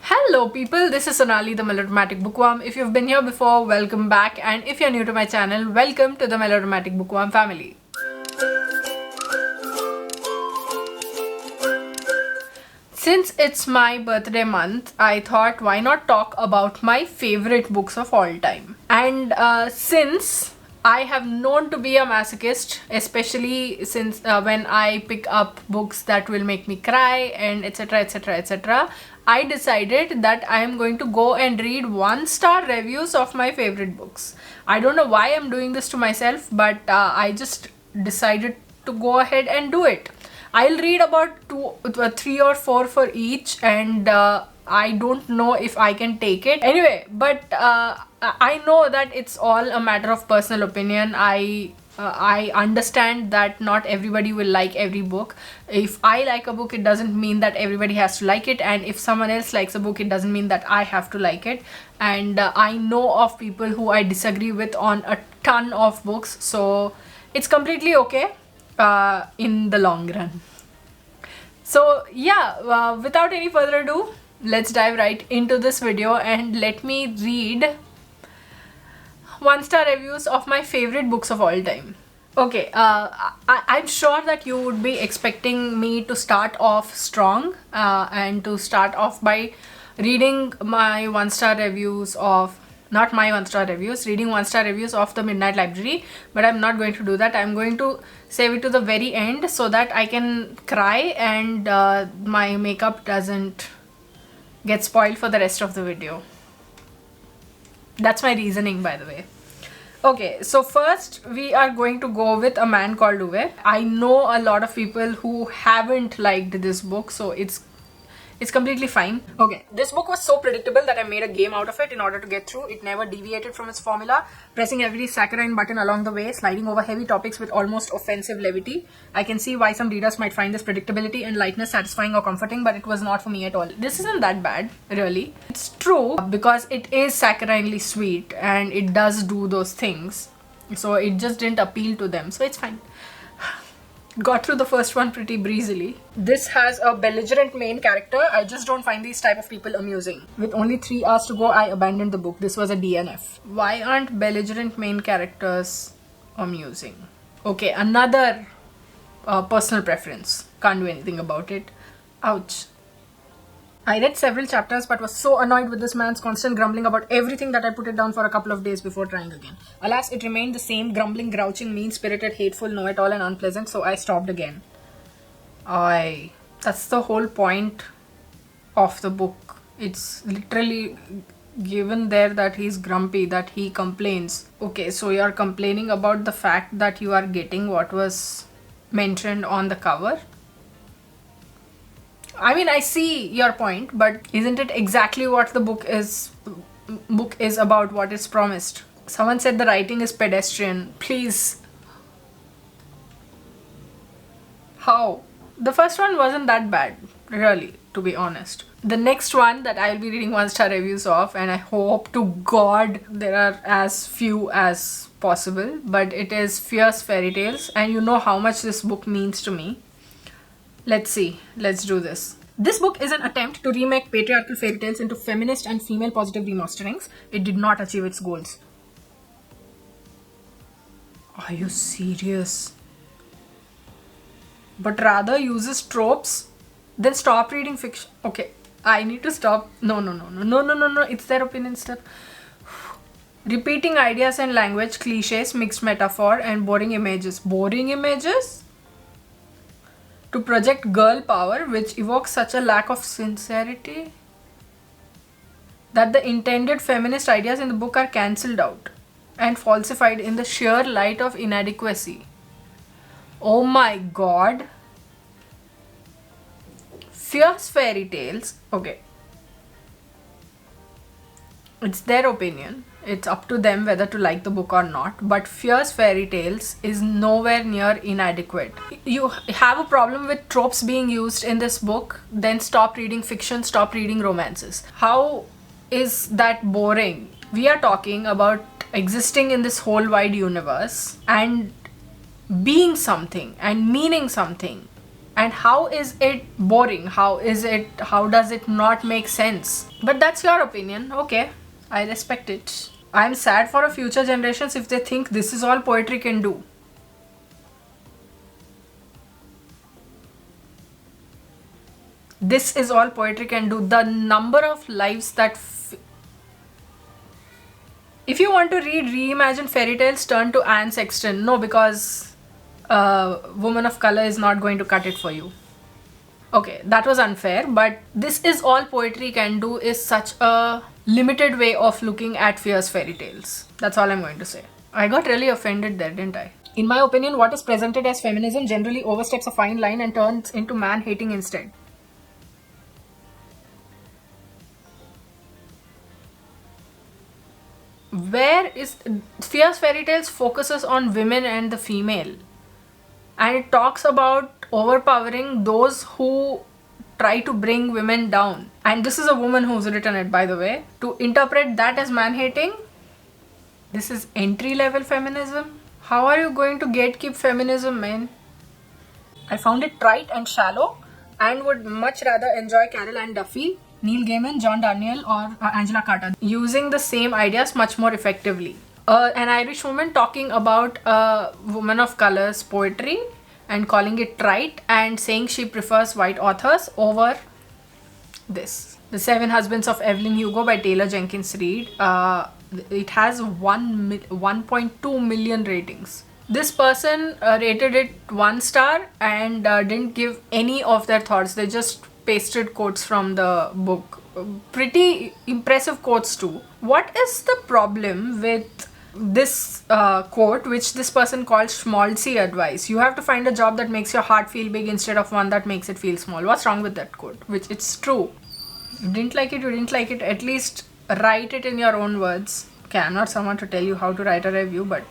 Hello people, this is Sonali, the Melodramatic Bookworm. If you've been here before, welcome back, and if you're new to my channel, welcome to the Melodramatic Bookworm family. Since it's my birthday month, I thought why not talk about my favorite books of all time. And since I have known to be a masochist, especially since when I pick up books that will make me cry and etc etc etc, I decided that I am going to go and read 1-star reviews of my favorite books. I don't know why I'm doing this to myself, but I just decided to go ahead and do it. I'll read about 3 or 4 for each, and I don't know if I can take it. Anyway, but I know that it's all a matter of personal opinion. I understand that not everybody will like every book. If I like a book, it doesn't mean that everybody has to like it, and if someone else likes a book, it doesn't mean that I have to like it. And I know of people who I disagree with on a ton of books, so it's completely okay in the long run. So yeah, without any further ado, let's dive right into this video and let me read 1-star reviews of my favorite books of all time. Okay, I'm sure that you would be expecting me to start off strong and to start off by reading my 1-star reviews of, not my 1-star reviews, reading 1-star reviews of The Midnight Library, but I'm not going to do that. I'm going to save it to the very end so that I can cry and my makeup doesn't get spoiled for the rest of the video. That's my reasoning, by the way. Okay, so first we are going to go with A Man Called Ove. I know a lot of people who haven't liked this book, so it's completely fine. Okay, this book was so predictable that I made a game out of it in order to get through. It never deviated from its formula, pressing every saccharine button along the way, sliding over heavy topics with almost offensive levity. I can see why some readers might find this predictability and lightness satisfying or comforting, but it was not for me at all. This isn't that bad, really. It's true because it is saccharinely sweet and it does do those things. So it just didn't appeal to them, so it's fine. Got through the first one pretty breezily. This has a belligerent main character. I just don't find these type of people amusing. With only 3 hours to go, I abandoned the book. This was a DNF. Why aren't belligerent main characters amusing? Okay, another personal preference. Can't do anything about it. Ouch. I read several chapters but was so annoyed with this man's constant grumbling about everything that I put it down for a couple of days before trying again. Alas, it remained the same grumbling, grouching, mean-spirited, hateful, know-it-all and unpleasant, so I stopped again. That's the whole point of the book. It's literally given there that he's grumpy, that he complains. Okay, so you're complaining about the fact that you are getting what was mentioned on the cover? I mean, I see your point, but isn't it exactly what the book is about, what is promised? Someone said the writing is pedestrian. Please. How? The first one wasn't that bad, really, to be honest. The next one that I'll be reading 1-star reviews of, and I hope to God there are as few as possible, but it is Fierce Fairytales, and you know how much this book means to me. Let's see. Let's do this. This book is an attempt to remake patriarchal fairy tales into feminist and female positive remasterings. It did not achieve its goals. Are you serious? But rather uses tropes? Then stop reading fiction. Okay, I need to stop. No. It's their opinion step. Repeating ideas and language, cliches, mixed metaphor, and boring images. Boring images? To project girl power, which evokes such a lack of sincerity that the intended feminist ideas in the book are cancelled out and falsified in the sheer light of inadequacy. Oh my god. Fierce Fairytales. Okay. It's their opinion. It's up to them whether to like the book or not. But Fierce Fairytales is nowhere near inadequate. You have a problem with tropes being used in this book, then stop reading fiction, stop reading romances. How is that boring? We are talking about existing in this whole wide universe and being something and meaning something And how is it boring? How does it not make sense? But that's your opinion. Okay, I respect it. I'm sad for future generations if they think this is all poetry can do. This is all poetry can do. The number of lives that if you want to read reimagined fairy tales, turn to Anne Sexton. No, because a woman of color is not going to cut it for you. Okay, that was unfair, but this is all poetry can do is such a limited way of looking at fierce fairy tales. That's all I'm going to say. I got really offended there, didn't I? In my opinion, what is presented as feminism generally oversteps a fine line and turns into man-hating instead. Where is fierce fairy tales focuses on women and the female, and it talks about overpowering those who try to bring women down. And this is a woman who's written it, by the way. To interpret that as man-hating, this is entry-level feminism. How are you going to gatekeep feminism, man? I found it trite and shallow and would much rather enjoy Carol Ann Duffy, Neil Gaiman, John Darnielle or Angela Carter using the same ideas much more effectively. An Irish woman talking about a woman of color's poetry and calling it trite and saying she prefers white authors over this. The Seven Husbands of Evelyn Hugo by Taylor Jenkins Reid. It has 1.2 million ratings. This person rated it 1 star and didn't give any of their thoughts. They just pasted quotes from the book. Pretty impressive quotes too. What is the problem with this quote, which this person called schmaltzy advice? You have to find a job that makes your heart feel big instead of one that makes it feel small. What's wrong with that quote? Which it's true. You didn't like it, at least write it in your own words. Okay, I'm not someone to tell you how to write a review, but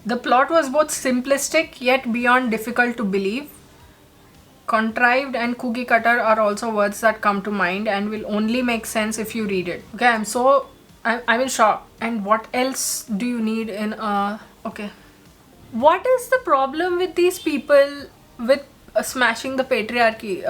the plot was both simplistic yet beyond difficult to believe. Contrived and cookie cutter are also words that come to mind and will only make sense if you read it. Okay, I'm in shock. And what else do you need in okay. What is the problem with these people with smashing the patriarchy?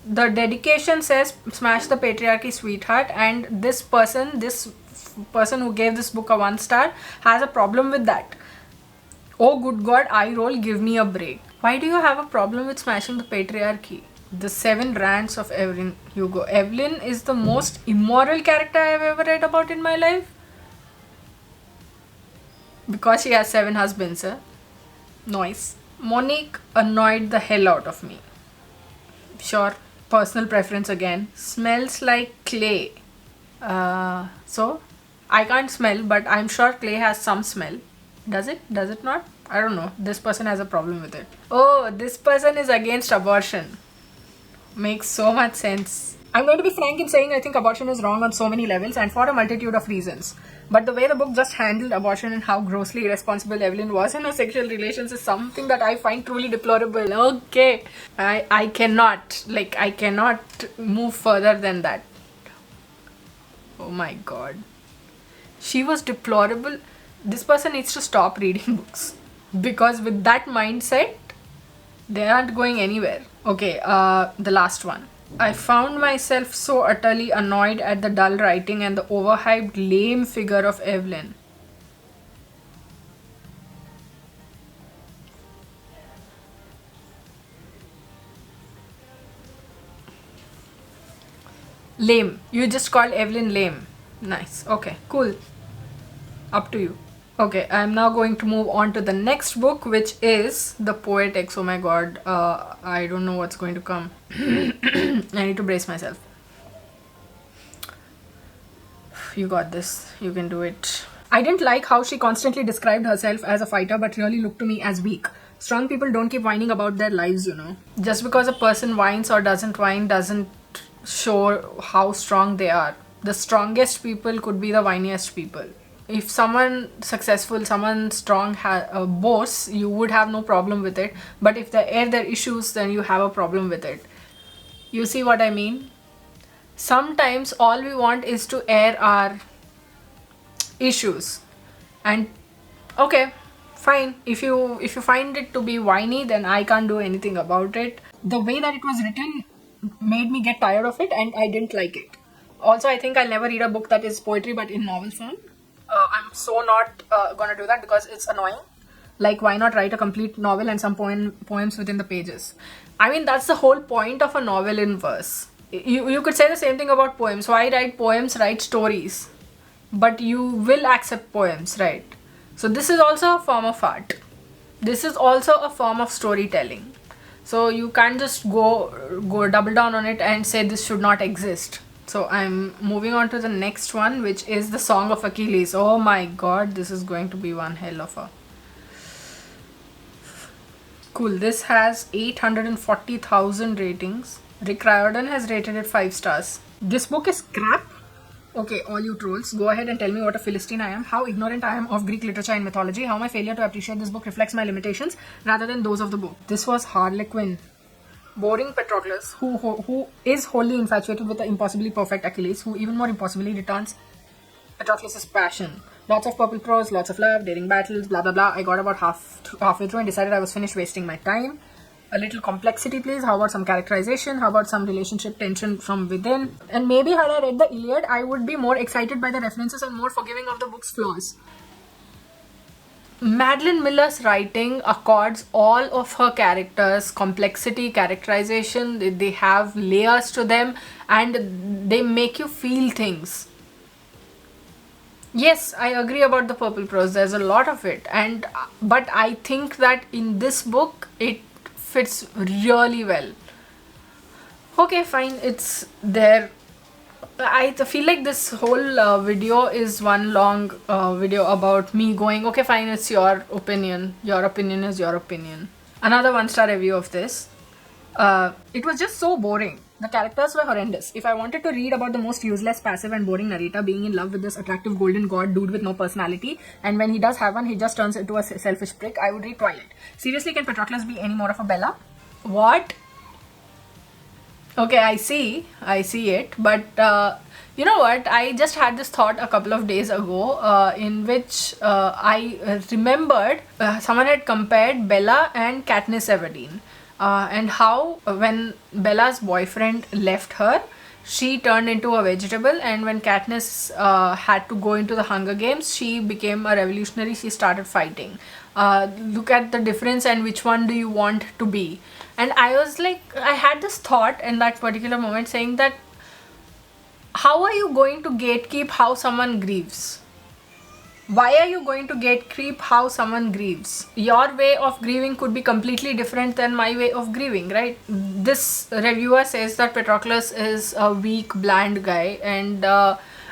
The dedication says smash the patriarchy, sweetheart, and this person who gave this book a 1 star has a problem with that. Oh good god, eye roll, give me a break. Why do you have a problem with smashing the patriarchy? The 7 Rants of Evelyn Hugo. Evelyn is the most immoral character I have ever read about in my life. Because she has 7 husbands, eh? Nice. Monique annoyed the hell out of me. Sure, personal preference again. Smells like clay. So, I can't smell, but I'm sure clay has some smell. Does it? Does it not? I don't know. This person has a problem with it. Oh, this person is against abortion. Makes so much sense. I'm going to be frank in saying I think abortion is wrong on so many levels and for a multitude of reasons. But the way the book just handled abortion and how grossly irresponsible Evelyn was in her sexual relations is something that I find truly deplorable. Okay. I cannot move further than that. Oh my god. She was deplorable. This person needs to stop reading books. Because with that mindset, they aren't going anywhere. Okay, the last one. I found myself so utterly annoyed at the dull writing and the overhyped lame figure of Evelyn. Lame. You just called Evelyn lame. Nice. Okay, cool. Up to you. Okay, I'm now going to move on to the next book, which is The Poetics. Oh my god, I don't know what's going to come. I need to brace myself. You got this. You can do it. I didn't like how she constantly described herself as a fighter but really looked to me as weak. Strong people don't keep whining about their lives, you know. Just because a person whines or doesn't whine doesn't show how strong they are. The strongest people could be the whiniest people. If someone successful, someone strong boasts, you would have no problem with it. But if they air their issues, then you have a problem with it. You see what I mean? Sometimes all we want is to air our issues. And okay, fine. If you find it to be whiny, then I can't do anything about it. The way that it was written made me get tired of it, and I didn't like it. Also, I think I'll never read a book that is poetry but in novel form. I'm so not gonna do that because it's annoying. Like, why not write a complete novel and some poems within the pages? I mean, that's the whole point of a novel in verse. You could say the same thing about poems. Why write poems? Write stories. But you will accept poems, right? So this is also a form of art. This is also a form of storytelling. So you can't just go double down on it and say this should not exist. So I'm moving on to the next one, which is the Song of Achilles. Oh my god, this is going to be one hell of a... Cool, this has 840,000 ratings. Rick Riordan has rated it 5 stars. This book is crap. Okay, all you trolls, go ahead and tell me what a Philistine I am, how ignorant I am of Greek literature and mythology, how my failure to appreciate this book reflects my limitations rather than those of the book. This was Harlequin. Boring Patroclus, who is wholly infatuated with the impossibly perfect Achilles, who even more impossibly returns Patroclus' passion. Lots of purple prose, lots of love, daring battles, blah blah blah. I got about halfway through and decided I was finished wasting my time. A little complexity, please. How about some characterization? How about some relationship tension from within? And maybe had I read the Iliad, I would be more excited by the references and more forgiving of the book's flaws. Madeline Miller's writing accords all of her characters complexity, characterization. They have layers to them and they make you feel things. Yes, I agree about the purple prose. There's a lot of it, but I think that in this book it fits really well. Okay, fine, it's there. I feel like this whole video is one long video about me going, okay fine, it's your opinion. Your opinion is your opinion. Another 1-star review of this. It was just so boring. The characters were horrendous. If I wanted to read about the most useless, passive and boring narrator being in love with this attractive golden god dude with no personality, and when he does have one, he just turns into a selfish prick, I would read Twilight. Seriously, can Patroclus be any more of a Bella? What? Okay, I see it, but you know what? I just had this thought a couple of days ago in which I remembered someone had compared Bella and Katniss Everdeen. And how when Bella's boyfriend left her, she turned into a vegetable, and when Katniss had to go into the Hunger Games, she became a revolutionary. She started fighting. Look at the difference, and which one do you want to be? And I was like, I had this thought in that particular moment saying that how are you going to gatekeep how someone grieves? Why are you going to gatekeep how someone grieves? Your way of grieving could be completely different than my way of grieving, right? This reviewer says that Patroclus is a weak, bland guy, and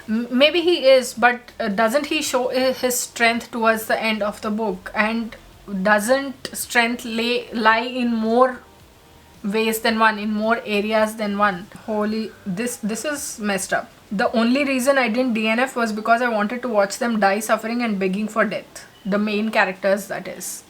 maybe he is, but doesn't he show his strength towards the end of the book? And doesn't strength lie in more ways than one, in more areas than one? Holy, this is messed up. The only reason I didn't DNF was because I wanted to watch them die suffering and begging for death. The main characters, that is.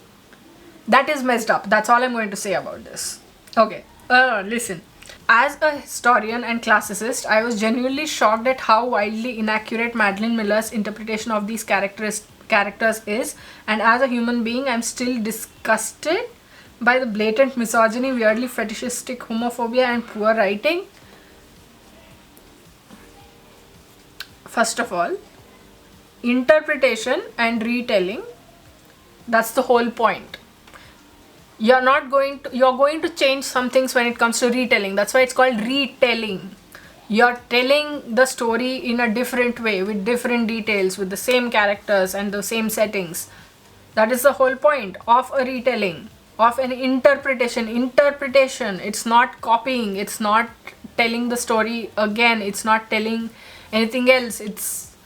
That is messed up. That's all I'm going to say about this. Okay, listen. As a historian and classicist, I was genuinely shocked at how wildly inaccurate Madeline Miller's interpretation of these characters is. And as a human being, I'm still disgusted by the blatant misogyny, weirdly fetishistic homophobia and poor writing. First of all, interpretation and retelling, that's the whole point. You're going to change some things when it comes to retelling. That's why it's called retelling. You're telling the story in a different way, with different details, with the same characters and the same settings. That is the whole point of a retelling, of an interpretation. Interpretation, it's not copying, it's not telling the story again, it's not telling anything else, it's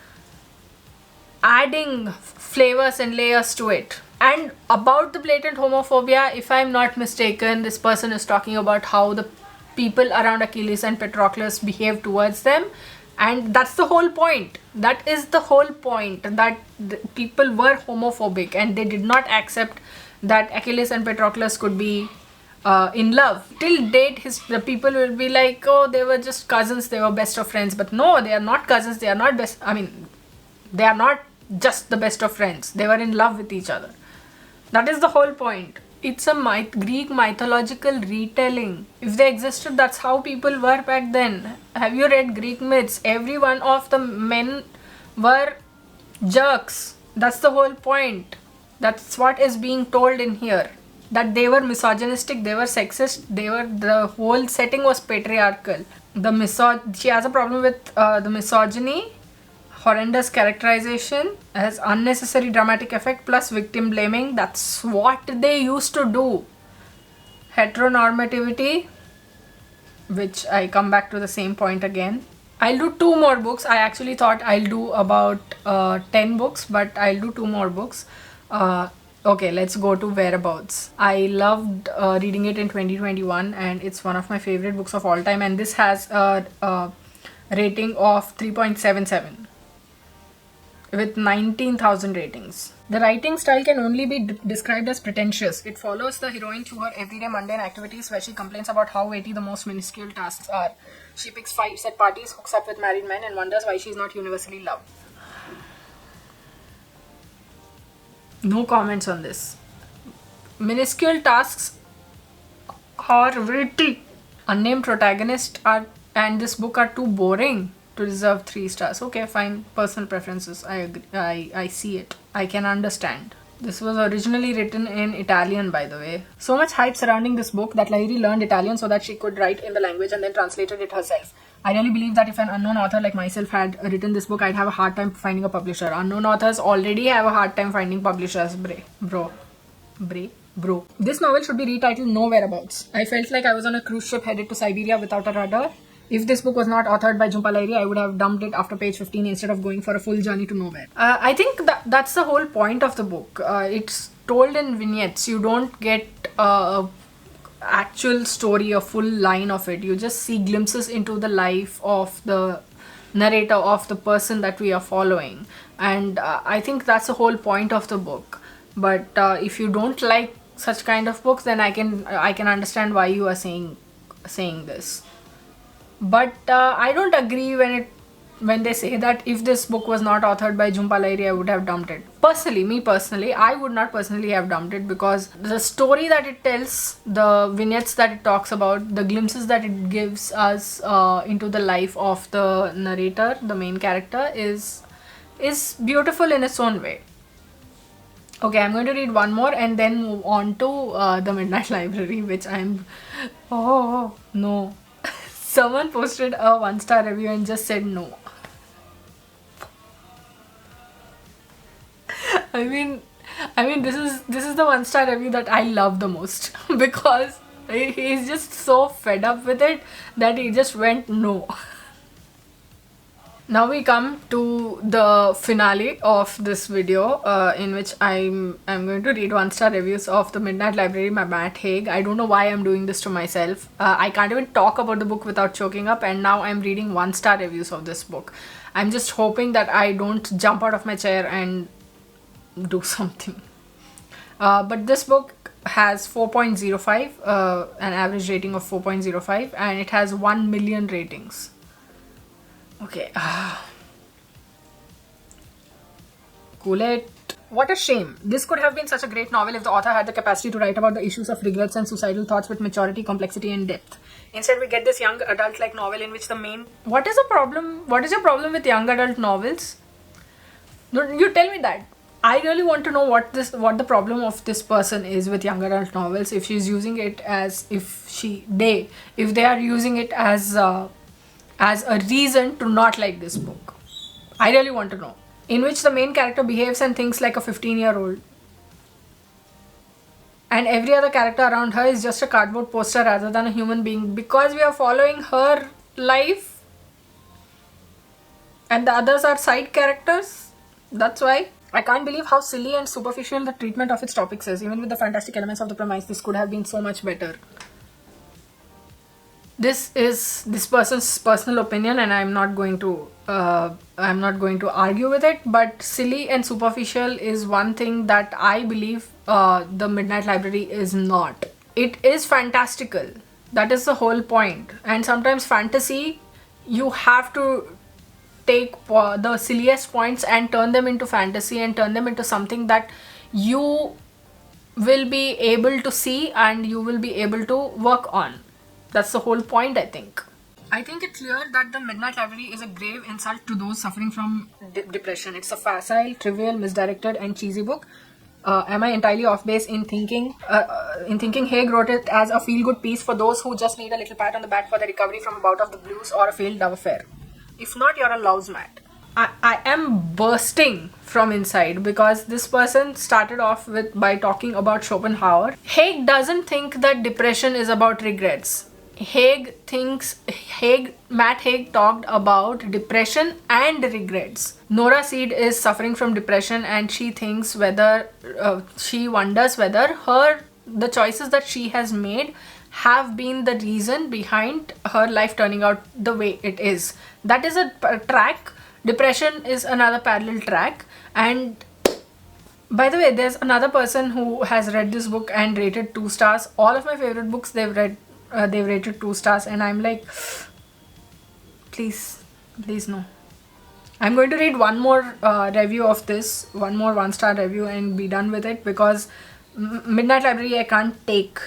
adding flavors and layers to it. And about the blatant homophobia, if I'm not mistaken, this person is talking about how the people around Achilles and Patroclus behave towards them, and that's the whole point. That is the whole point, that the people were homophobic and they did not accept that Achilles and Patroclus could be in love. Till date, the people will be like, oh, they were just cousins, they were best of friends. But no, they are not cousins, they are not they are not just the best of friends. They were in love with each other. That is the whole point. It's a Greek mythological retelling. If they existed, that's how people were back then. Have you read Greek myths? Every one of the men were jerks. That's the whole point. That's what is being told in here. That they were misogynistic, they were sexist, the whole setting was patriarchal. She has a problem with the misogyny, horrendous characterization, has unnecessary dramatic effect plus victim blaming. That's what they used to do. Heteronormativity, which I come back to the same point again. I'll do 2 more books. I actually thought I'll do about 10 books, but I'll do 2 more books. Okay, let's go to Whereabouts. I loved reading it in 2021 and it's one of my favorite books of all time, and this has a rating of 3.77 with 19,000 ratings. The writing style can only be described as pretentious. It follows the heroine through her everyday mundane activities where she complains about how weighty the most minuscule tasks are. She picks fights at parties, hooks up with married men, and wonders why she is not universally loved. No comments on this. Minuscule tasks are weighty. Unnamed protagonist and this book are too boring to deserve 3 stars. Okay, fine. Personal preferences. I agree. I see it. I can understand. This was originally written in Italian, by the way. So much hype surrounding this book that Lahiri learned Italian so that she could write in the language and then translated it herself. I really believe that if an unknown author like myself had written this book, I'd have a hard time finding a publisher. Unknown authors already have a hard time finding publishers, bro. This novel should be retitled No Whereabouts. I felt like I was on a cruise ship headed to Siberia without a rudder. If this book was not authored by Jhumpa Lahiri, I would have dumped it after page 15 instead of going for a full journey to nowhere. I think that's the whole point of the book. It's told in vignettes. You don't get actual story, a full line of it. You just see glimpses into the life of the narrator, of the person that we are following, and I think that's the whole point of the book. But if you don't like such kind of books, then I can understand why you are saying this. But I don't agree when they say that if this book was not authored by Jhumpa Lahiri, I would have dumped it. Personally, I would not personally have dumped it, because the story that it tells, the vignettes that it talks about, the glimpses that it gives us into the life of the narrator, the main character, is beautiful in its own way. Okay, I'm going to read one more and then move on to the Midnight Library, which oh no. Someone posted a 1-star review and just said no. I mean this is the 1-star review that I love the most because he's just so fed up with it that he just went no. Now we come to the finale of this video, in which I'm going to read 1-star reviews of The Midnight Library by Matt Haig. I don't know why I'm doing this to myself. I can't even talk about the book without choking up, and now I'm reading 1-star reviews of this book. I'm just hoping that I don't jump out of my chair and do something. But this book has 4.05, an average rating of 4.05, and it has 1 million ratings. Okay. Cool it. What a shame. This could have been such a great novel if the author had the capacity to write about the issues of regrets and suicidal thoughts with maturity, complexity, and depth. Instead, we get this young adult-like novel in which the main... What is the problem? What is your problem with young adult novels? You tell me that. I really want to know what the problem of this person is with young adult novels. If she's using it as... If they are using it as a reason to not like this book. I really want to know. In which the main character behaves and thinks like a 15-year-old. And every other character around her is just a cardboard poster rather than a human being, because we are following her life and the others are side characters. That's why. I can't believe how silly and superficial the treatment of its topics is. Even with the fantastic elements of the premise, this could have been so much better. This is this person's personal opinion, and I'm not going to argue with it. But silly and superficial is one thing that I believe the Midnight Library is not. It is fantastical. That is the whole point. And sometimes fantasy, you have to take the silliest points and turn them into fantasy and turn them into something that you will be able to see and you will be able to work on. That's the whole point, I think. I think it's clear that The Midnight Library is a grave insult to those suffering from depression. It's a facile, trivial, misdirected, and cheesy book. Am I entirely off base in thinking? Haig wrote it as a feel-good piece for those who just need a little pat on the back for the recovery from a bout of the blues or a failed love affair. If not, you're a louse mat. I am bursting from inside because this person started off by talking about Schopenhauer. Haig doesn't think that depression is about regrets. Matt Haig talked about depression and regrets. Nora Seed is suffering from depression and she thinks she wonders whether the choices that she has made have been the reason behind her life turning out the way it is. That is a track. Depression is another parallel track. And by the way, there's another person who has read this book and rated 2 stars. All of my favorite books they've rated 2 stars, and I'm like, please no. I'm going to read one more review of this, one more 1-star review, and be done with it, because Midnight Library I can't take.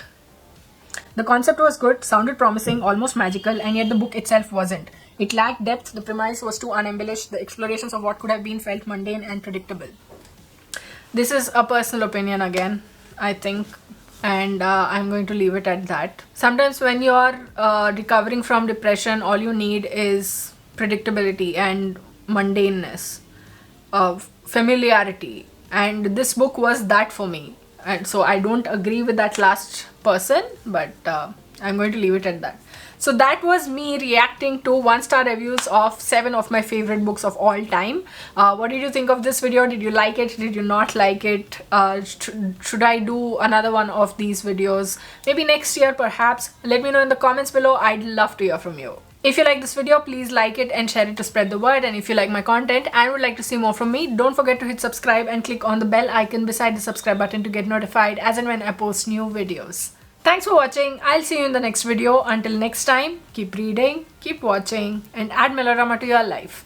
The concept was good, sounded promising, almost magical, and yet the book itself wasn't. It lacked depth, the premise was too unembellished, the explorations of what could have been felt mundane and predictable. This is a personal opinion again, I think, and I'm going to leave it at that. Sometimes when you're recovering from depression, all you need is predictability and mundaneness, familiarity, and this book was that for me. And so I don't agree with that last person, but I'm going to leave it at that. So that was me reacting to 1-star reviews of 7 of my favorite books of all time. What did you think of this video? Did you like it? Did you not like it? Should I do another one of these videos? Maybe next year perhaps? Let me know in the comments below. I'd love to hear from you. If you like this video, please like it and share it to spread the word. And if you like my content and would like to see more from me, don't forget to hit subscribe and click on the bell icon beside the subscribe button to get notified as and when I post new videos. Thanks for watching. I'll see you in the next video. Until next time, keep reading, keep watching, and add melodrama to your life.